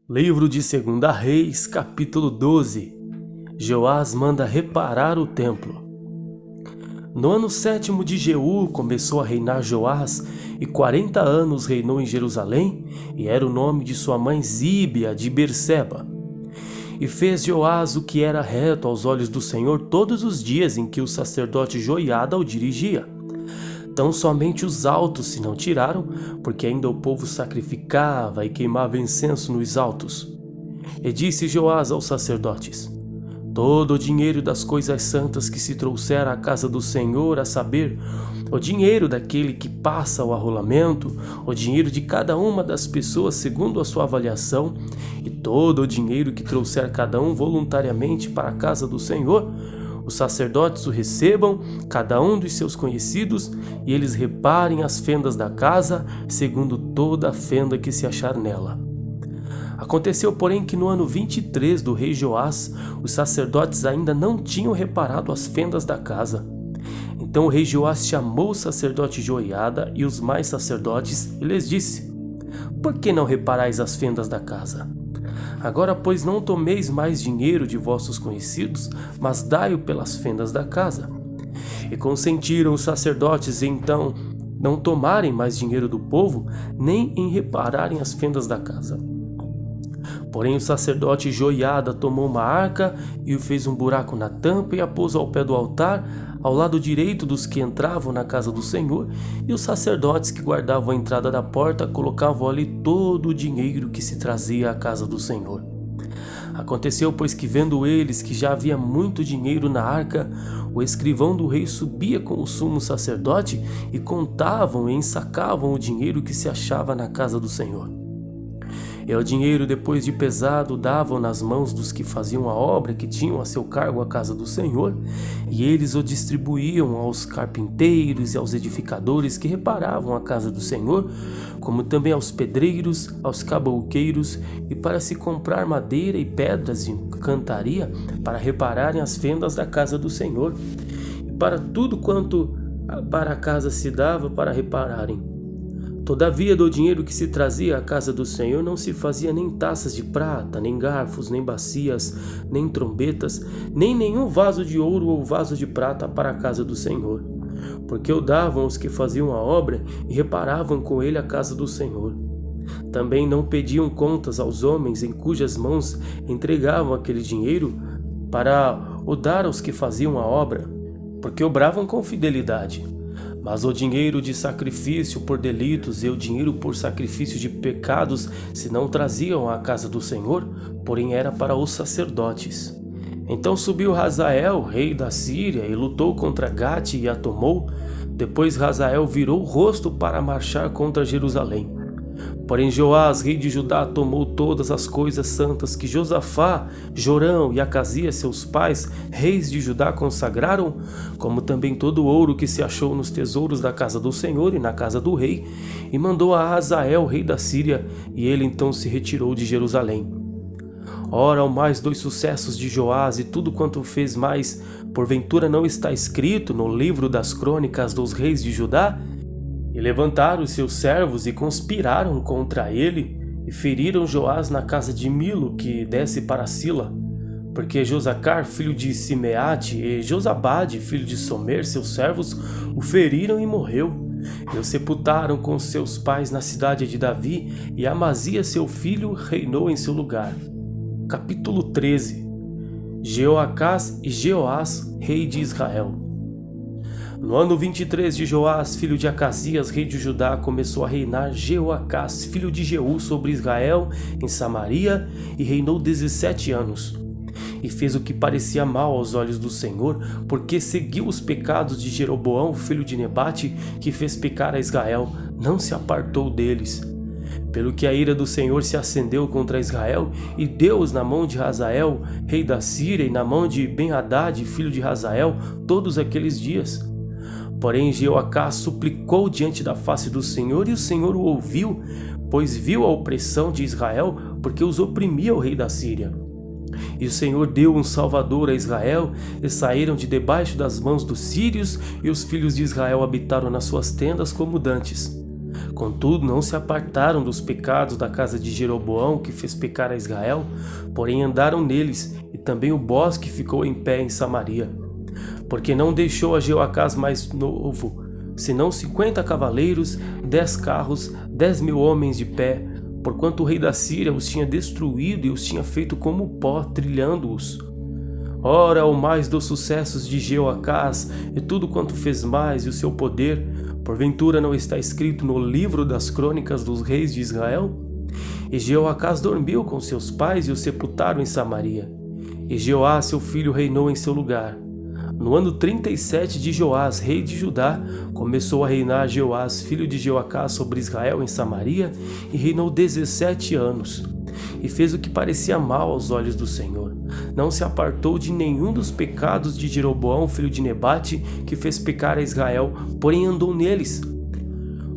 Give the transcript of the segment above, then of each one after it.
Livro de 2 Reis, capítulo 12. Joás manda reparar o templo. No ano 7º de Jeú começou a reinar Joás, e 40 anos reinou em Jerusalém, e era o nome de sua mãe Zíbia de Berseba. E fez Joás o que era reto aos olhos do Senhor todos os dias em que o sacerdote Joiada o dirigia. Tão somente os altos se não tiraram, porque ainda o povo sacrificava e queimava incenso nos altos. E disse Joás aos sacerdotes: todo o dinheiro das coisas santas que se trouxer à casa do Senhor, a saber, o dinheiro daquele que passa o arrolamento, o dinheiro de cada uma das pessoas segundo a sua avaliação, e todo o dinheiro que trouxer cada um voluntariamente para a casa do Senhor, os sacerdotes o recebam, cada um dos seus conhecidos, e eles reparem as fendas da casa, segundo toda a fenda que se achar nela. Aconteceu, porém, que no ano 23 do rei Joás, os sacerdotes ainda não tinham reparado as fendas da casa. Então o rei Joás chamou o sacerdote Joiada e os mais sacerdotes e lhes disse: por que não reparais as fendas da casa? Agora, pois, não tomeis mais dinheiro de vossos conhecidos, mas dai-o pelas fendas da casa. E consentiram os sacerdotes então não tomarem mais dinheiro do povo, nem em repararem as fendas da casa. Porém o sacerdote Joiada tomou uma arca e o fez um buraco na tampa e a pôs ao pé do altar, ao lado direito dos que entravam na casa do Senhor, e os sacerdotes que guardavam a entrada da porta colocavam ali todo o dinheiro que se trazia à casa do Senhor. Aconteceu, pois, que vendo eles que já havia muito dinheiro na arca, o escrivão do rei subia com o sumo sacerdote e contavam e ensacavam o dinheiro que se achava na casa do Senhor. E o dinheiro, depois de pesado, davam nas mãos dos que faziam a obra, que tinham a seu cargo a casa do Senhor, e eles o distribuíam aos carpinteiros e aos edificadores que reparavam a casa do Senhor, como também aos pedreiros, aos cabouqueiros, e para se comprar madeira e pedras de cantaria, para repararem as fendas da casa do Senhor, e para tudo quanto para a casa se dava para repararem. Todavia, do dinheiro que se trazia à casa do Senhor não se fazia nem taças de prata, nem garfos, nem bacias, nem trombetas, nem nenhum vaso de ouro ou vaso de prata para a casa do Senhor, porque o davam os que faziam a obra e reparavam com ele a casa do Senhor. Também não pediam contas aos homens em cujas mãos entregavam aquele dinheiro para o dar aos que faziam a obra, porque obravam com fidelidade. Mas o dinheiro de sacrifício por delitos e o dinheiro por sacrifício de pecados se não traziam à casa do Senhor, porém era para os sacerdotes. Então subiu Hazael, rei da Síria, e lutou contra Gate e a tomou. Depois Hazael virou o rosto para marchar contra Jerusalém. Porém Joás, rei de Judá, tomou todas as coisas santas que Josafá, Jorão e Acasias, seus pais, reis de Judá, consagraram, como também todo o ouro que se achou nos tesouros da casa do Senhor e na casa do rei, e mandou a Hazael, rei da Síria, e ele então se retirou de Jerusalém. Ora, ao mais dos sucessos de Joás e tudo quanto fez mais, porventura não está escrito no livro das crônicas dos reis de Judá? E levantaram os seus servos e conspiraram contra ele, e feriram Joás na casa de Milo, que desce para Sila, porque Josacar, filho de Simeate, e Josabade, filho de Somer, seus servos, o feriram e morreu. E o sepultaram com seus pais na cidade de Davi, e Amazias, seu filho, reinou em seu lugar. Capítulo 13. Jeoacás e Jeoás, rei de Israel. No ano 23 de Joás, filho de Acasias, rei de Judá, começou a reinar Jeoacás, filho de Jeú, sobre Israel, em Samaria, e reinou 17 anos. E fez o que parecia mal aos olhos do Senhor, porque seguiu os pecados de Jeroboão, filho de Nebate, que fez pecar a Israel, não se apartou deles. Pelo que a ira do Senhor se acendeu contra Israel, e deu-os na mão de Hazael, rei da Síria, e na mão de Ben-Hadad, filho de Hazael, todos aqueles dias. Porém Jeoacás suplicou diante da face do Senhor, e o Senhor o ouviu, pois viu a opressão de Israel, porque os oprimia o rei da Síria. E o Senhor deu um salvador a Israel, e saíram de debaixo das mãos dos sírios, e os filhos de Israel habitaram nas suas tendas como dantes. Contudo, não se apartaram dos pecados da casa de Jeroboão, que fez pecar a Israel, porém andaram neles, e também o bosque ficou em pé em Samaria. Porque não deixou a Jeoacás mais novo, senão 50 cavaleiros, 10 carros, 10.000 homens de pé, porquanto o rei da Síria os tinha destruído e os tinha feito como pó, trilhando-os. Ora, o mais dos sucessos de Jeoacás, e tudo quanto fez mais, e o seu poder, porventura não está escrito no livro das crônicas dos reis de Israel? E Jeoacás dormiu com seus pais e o sepultaram em Samaria. E Jeoás, seu filho, reinou em seu lugar. No ano 37 de Joás, rei de Judá, começou a reinar Jeoás, filho de Jeoacás, sobre Israel em Samaria, e reinou 17 anos. E fez o que parecia mal aos olhos do Senhor. Não se apartou de nenhum dos pecados de Jeroboão, filho de Nebate, que fez pecar a Israel, porém andou neles.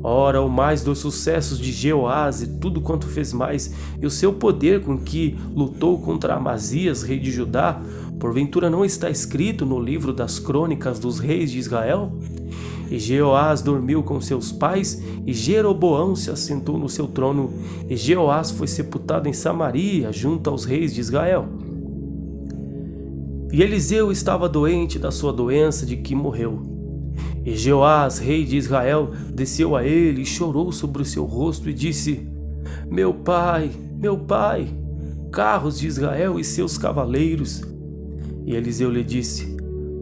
Ora, o mais dos sucessos de Jeoás e tudo quanto fez mais, e o seu poder com que lutou contra Amazias, rei de Judá, porventura não está escrito no livro das crônicas dos reis de Israel? E Jeoás dormiu com seus pais, e Jeroboão se assentou no seu trono, e Jeoás foi sepultado em Samaria, junto aos reis de Israel. E Eliseu estava doente da sua doença de que morreu. E Jeoás, rei de Israel, desceu a ele e chorou sobre o seu rosto e disse: meu pai, carros de Israel e seus cavaleiros. E Eliseu lhe disse: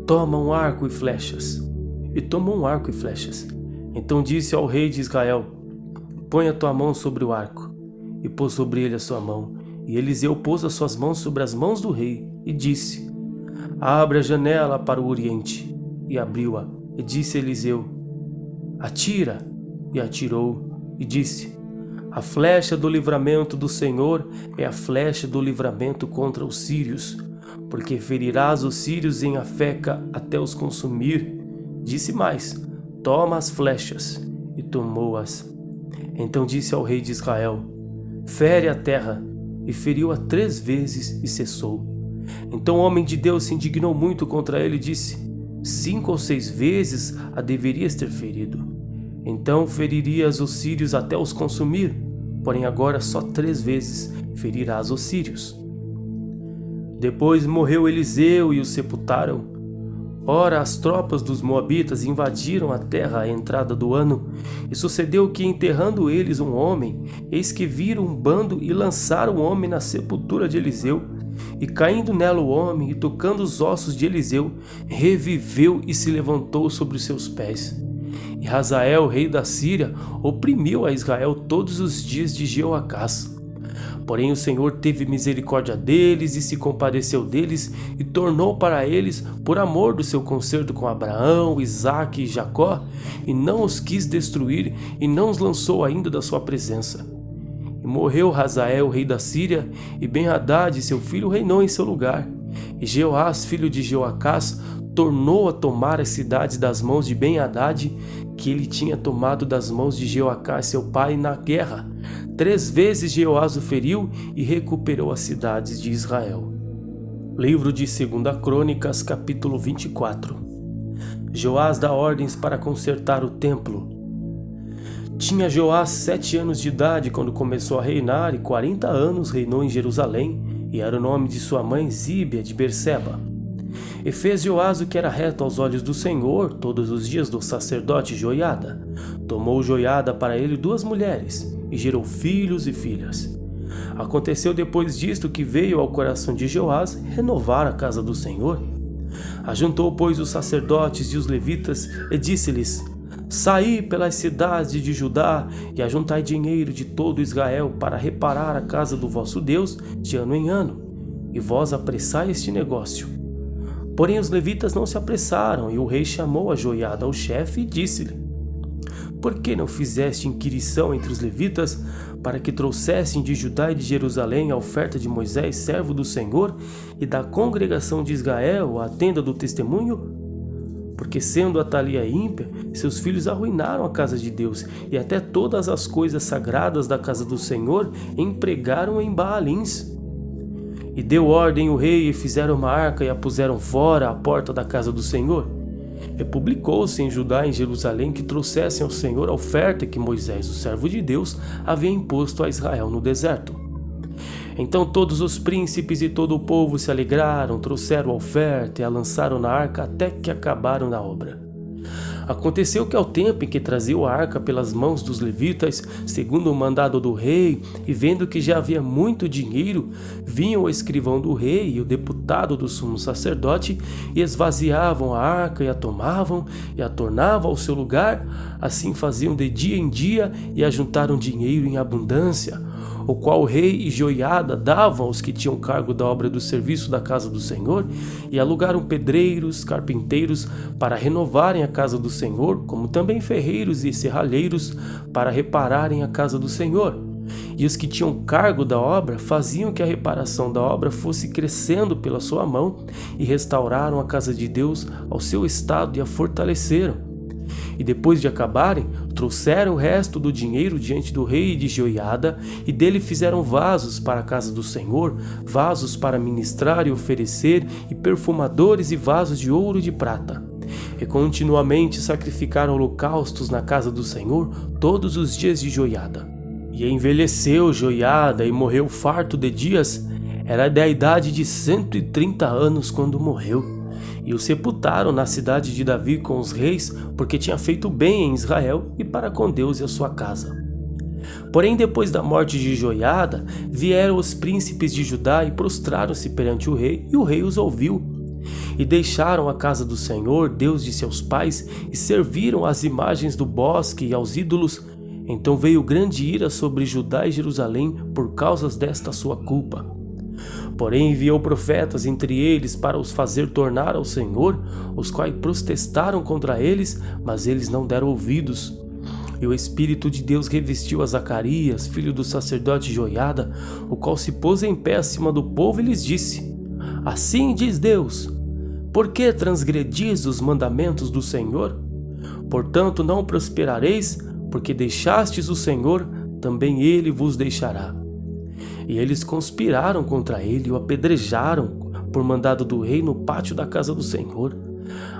toma um arco e flechas. E tomou um arco e flechas. Então disse ao rei de Israel: põe a tua mão sobre o arco. E pôs sobre ele a sua mão. E Eliseu pôs as suas mãos sobre as mãos do rei e disse: abre a janela para o oriente. E abriu-a. E disse Eliseu: atira. E atirou. E disse: a flecha do livramento do Senhor é a flecha do livramento contra os sírios, porque ferirás os sírios em Afeca até os consumir. Disse mais: toma as flechas. E tomou-as. Então disse ao rei de Israel: fere a terra. E feriu-a 3 vezes e cessou. Então o homem de Deus se indignou muito contra ele e disse: 5 ou 6 vezes a deverias ter ferido. Então feririas os sírios até os consumir, porém agora só 3 vezes ferirás os sírios. Depois morreu Eliseu e o sepultaram. Ora, as tropas dos moabitas invadiram a terra à entrada do ano, e sucedeu que, enterrando eles um homem, eis que viram um bando e lançaram o homem na sepultura de Eliseu. E caindo nela o homem, e tocando os ossos de Eliseu, reviveu e se levantou sobre os seus pés. E Hazael, rei da Síria, oprimiu a Israel todos os dias de Jeoacás. Porém o Senhor teve misericórdia deles e se compadeceu deles e tornou para eles, por amor do seu concerto com Abraão, Isaque e Jacó, e não os quis destruir e não os lançou ainda da sua presença. E morreu Hazael, rei da Síria, e Ben-Hadad, seu filho, reinou em seu lugar. E Jeoás, filho de Jeoacás, tornou a tomar as cidades das mãos de Ben-Hadad, que ele tinha tomado das mãos de Jeoacás, seu pai, na guerra. 3 vezes Jeoás o feriu e recuperou as cidades de Israel. Livro de 2 Crônicas, capítulo 24. Joás dá ordens para consertar o templo. Tinha Joás 7 anos de idade quando começou a reinar, e 40 anos reinou em Jerusalém, e era o nome de sua mãe Zíbia de Berseba. E fez Joás o que era reto aos olhos do Senhor todos os dias do sacerdote Joiada. Tomou Joiada para ele 2 mulheres, e gerou filhos e filhas. Aconteceu depois disto que veio ao coração de Joás renovar a casa do Senhor. Ajuntou, pois, os sacerdotes e os levitas, e disse-lhes: saí pelas cidades de Judá e ajuntai dinheiro de todo Israel para reparar a casa do vosso Deus de ano em ano, e vós apressai este negócio. Porém os levitas não se apressaram, e o rei chamou a Joiada ao chefe e disse-lhe: por que não fizeste inquirição entre os levitas para que trouxessem de Judá e de Jerusalém a oferta de Moisés, servo do Senhor, e da congregação de Israel, a tenda do testemunho? Porque sendo Atalia ímpia, seus filhos arruinaram a casa de Deus, e até todas as coisas sagradas da casa do Senhor empregaram em Baalins. E deu ordem o rei, e fizeram uma arca e a puseram fora à porta da casa do Senhor. E publicou-se em Judá e em Jerusalém que trouxessem ao Senhor a oferta que Moisés, o servo de Deus, havia imposto a Israel no deserto. Então todos os príncipes e todo o povo se alegraram, trouxeram a oferta e a lançaram na arca até que acabaram na obra. Aconteceu que ao tempo em que traziam a arca pelas mãos dos levitas, segundo o mandado do rei, e vendo que já havia muito dinheiro, vinham o escrivão do rei e o deputado do sumo sacerdote e esvaziavam a arca e a tomavam e a tornavam ao seu lugar. Assim faziam de dia em dia e ajuntaram dinheiro em abundância, o qual o rei e Joiada davam aos que tinham cargo da obra do serviço da casa do Senhor, e alugaram pedreiros, carpinteiros para renovarem a casa do Senhor, como também ferreiros e serralheiros para repararem a casa do Senhor. E os que tinham cargo da obra faziam que a reparação da obra fosse crescendo pela sua mão, e restauraram a casa de Deus ao seu estado e a fortaleceram. E depois de acabarem, trouxeram o resto do dinheiro diante do rei de Joiada, e dele fizeram vasos para a casa do Senhor, vasos para ministrar e oferecer, e perfumadores e vasos de ouro e de prata. E continuamente sacrificaram holocaustos na casa do Senhor todos os dias de Joiada. E envelheceu Joiada e morreu farto de dias, era da idade de 130 anos quando morreu. E o sepultaram na cidade de Davi com os reis, porque tinha feito bem em Israel e para com Deus e a sua casa. Porém, depois da morte de Joiada, vieram os príncipes de Judá e prostraram-se perante o rei, e o rei os ouviu. E deixaram a casa do Senhor, Deus de seus pais, e serviram às imagens do bosque e aos ídolos. Então veio grande ira sobre Judá e Jerusalém por causa desta sua culpa. Porém enviou profetas entre eles para os fazer tornar ao Senhor, os quais protestaram contra eles, mas eles não deram ouvidos. E o Espírito de Deus revestiu a Zacarias, filho do sacerdote Joiada, o qual se pôs em pé acima do povo e lhes disse: Assim diz Deus, por que transgredis os mandamentos do Senhor? Portanto não prosperareis, porque deixastes o Senhor, também ele vos deixará. E eles conspiraram contra ele e o apedrejaram por mandado do rei no pátio da casa do Senhor.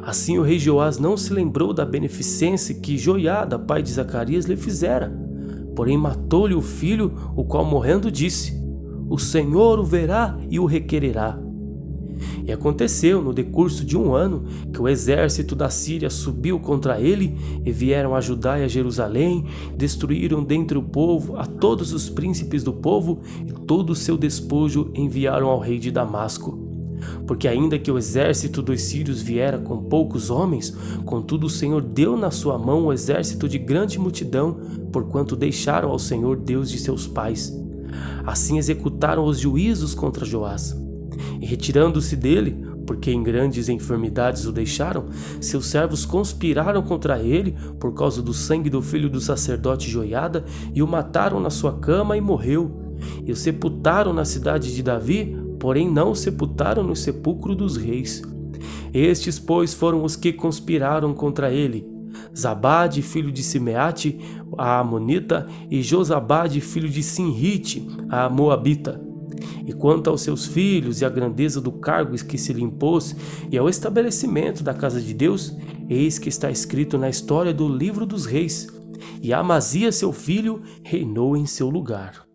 Assim o rei Joás não se lembrou da beneficência que Joiada, pai de Zacarias, lhe fizera. Porém matou-lhe o filho, o qual morrendo disse: O Senhor o verá e o requererá. E aconteceu, no decurso de 1 ano, que o exército da Síria subiu contra ele, e vieram a Judá e a Jerusalém, destruíram dentre o povo a todos os príncipes do povo, e todo o seu despojo enviaram ao rei de Damasco. Porque ainda que o exército dos sírios viera com poucos homens, contudo o Senhor deu na sua mão o exército de grande multidão, porquanto deixaram ao Senhor Deus de seus pais. Assim executaram os juízos contra Joás. E retirando-se dele, porque em grandes enfermidades o deixaram, seus servos conspiraram contra ele por causa do sangue do filho do sacerdote Joiada, e o mataram na sua cama e morreu. E o sepultaram na cidade de Davi, porém não o sepultaram no sepulcro dos reis. Estes, pois, foram os que conspiraram contra ele: Zabade, filho de Simeate, a Amonita, e Josabade, filho de Sinrite, a Moabita. E quanto aos seus filhos e à grandeza do cargo que se lhe impôs e ao estabelecimento da casa de Deus, eis que está escrito na história do livro dos reis: E Amazias seu filho reinou em seu lugar.